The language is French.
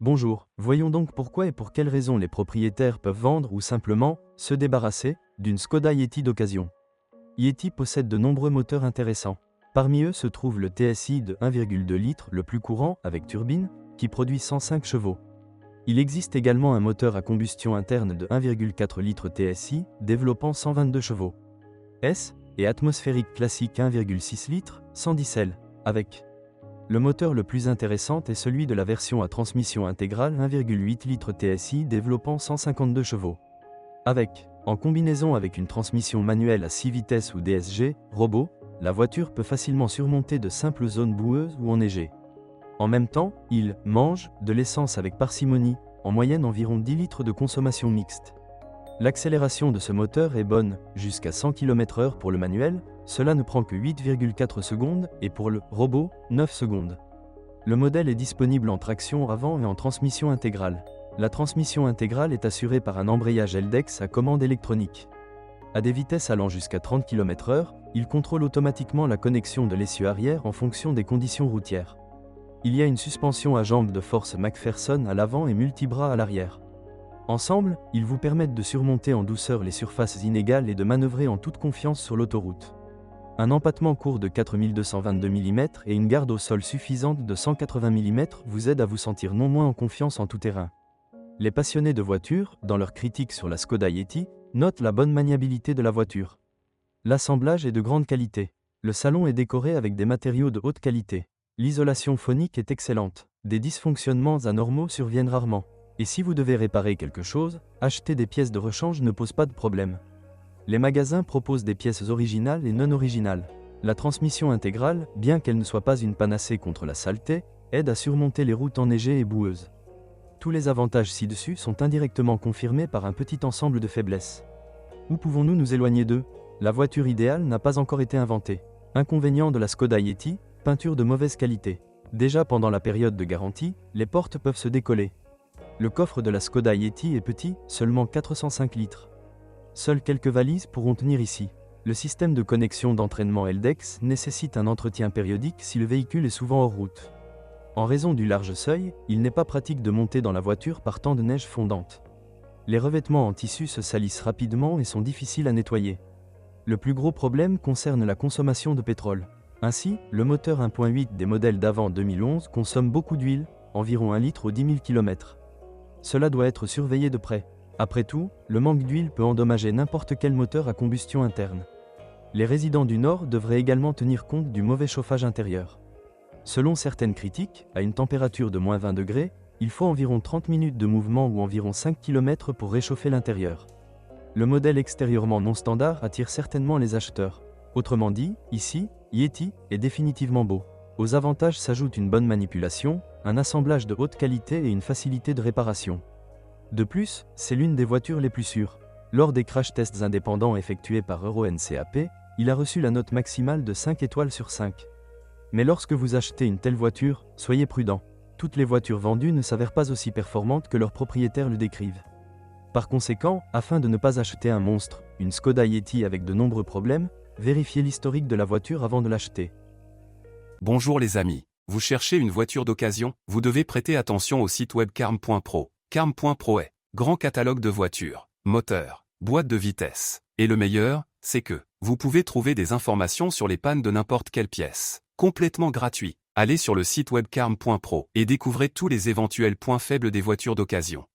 Bonjour, voyons donc pourquoi et pour quelles raisons les propriétaires peuvent vendre ou simplement se débarrasser d'une Skoda Yeti d'occasion. Yeti possède de nombreux moteurs intéressants. Parmi eux se trouve le TSI de 1,2 litres le plus courant avec turbine, qui produit 105 chevaux. Il existe également un moteur à combustion interne de 1,4 litres TSI développant 122 chevaux. S et atmosphérique classique 1,6 litres, 110 L, avec. Le moteur le plus intéressant est celui de la version à transmission intégrale 1,8 litres TSI développant 152 chevaux. Avec, en combinaison avec une transmission manuelle à 6 vitesses ou DSG, robot, la voiture peut facilement surmonter de simples zones boueuses ou enneigées. En même temps, il mange de l'essence avec parcimonie, en moyenne environ 10 litres de consommation mixte. L'accélération de ce moteur est bonne, jusqu'à 100 km/h pour le manuel, cela ne prend que 8,4 secondes, et pour le robot, 9 secondes. Le modèle est disponible en traction avant et en transmission intégrale. La transmission intégrale est assurée par un embrayage LDEX à commande électronique. À des vitesses allant jusqu'à 30 km/h, il contrôle automatiquement la connexion de l'essieu arrière en fonction des conditions routières. Il y a une suspension à jambes de force McPherson à l'avant et multibras à l'arrière. Ensemble, ils vous permettent de surmonter en douceur les surfaces inégales et de manœuvrer en toute confiance sur l'autoroute. Un empattement court de 4222 mm et une garde au sol suffisante de 180 mm vous aident à vous sentir non moins en confiance en tout terrain. Les passionnés de voitures, dans leur critique sur la Skoda Yeti, notent la bonne maniabilité de la voiture. L'assemblage est de grande qualité. Le salon est décoré avec des matériaux de haute qualité. L'isolation phonique est excellente. Des dysfonctionnements anormaux surviennent rarement. Et si vous devez réparer quelque chose, acheter des pièces de rechange ne pose pas de problème. Les magasins proposent des pièces originales et non originales. La transmission intégrale, bien qu'elle ne soit pas une panacée contre la saleté, aide à surmonter les routes enneigées et boueuses. Tous les avantages ci-dessus sont indirectement confirmés par un petit ensemble de faiblesses. Où pouvons-nous nous éloigner d'eux? La voiture idéale n'a pas encore été inventée. Inconvénient de la Skoda Yeti, peinture de mauvaise qualité. Déjà pendant la période de garantie, les portes peuvent se décoller. Le coffre de la Skoda Yeti est petit, seulement 405 litres. Seules quelques valises pourront tenir ici. Le système de connexion d'entraînement LDEX nécessite un entretien périodique si le véhicule est souvent hors route. En raison du large seuil, il n'est pas pratique de monter dans la voiture par temps de neige fondante. Les revêtements en tissu se salissent rapidement et sont difficiles à nettoyer. Le plus gros problème concerne la consommation de pétrole. Ainsi, le moteur 1.8 des modèles d'avant 2011 consomme beaucoup d'huile, environ 1 litre aux 10 000 km. Cela doit être surveillé de près. Après tout, le manque d'huile peut endommager n'importe quel moteur à combustion interne. Les résidents du Nord devraient également tenir compte du mauvais chauffage intérieur. Selon certaines critiques, à une température de moins 20 degrés, il faut environ 30 minutes de mouvement ou environ 5 km pour réchauffer l'intérieur. Le modèle extérieurement non standard attire certainement les acheteurs. Autrement dit, ici, Yeti est définitivement beau. Aux avantages s'ajoute une bonne manipulation, un assemblage de haute qualité et une facilité de réparation. De plus, c'est l'une des voitures les plus sûres. Lors des crash tests indépendants effectués par Euro NCAP, il a reçu la note maximale de 5 étoiles sur 5. Mais lorsque vous achetez une telle voiture, soyez prudent. Toutes les voitures vendues ne s'avèrent pas aussi performantes que leurs propriétaires le décrivent. Par conséquent, afin de ne pas acheter un monstre, une Skoda Yeti avec de nombreux problèmes, vérifiez l'historique de la voiture avant de l'acheter. Bonjour les amis, vous cherchez une voiture d'occasion, vous devez prêter attention au site web carm.pro. Carm.pro est grand catalogue de voitures, moteurs, boîtes de vitesse. Et le meilleur, c'est que vous pouvez trouver des informations sur les pannes de n'importe quelle pièce. Complètement gratuit. Allez sur le site web carm.pro et découvrez tous les éventuels points faibles des voitures d'occasion.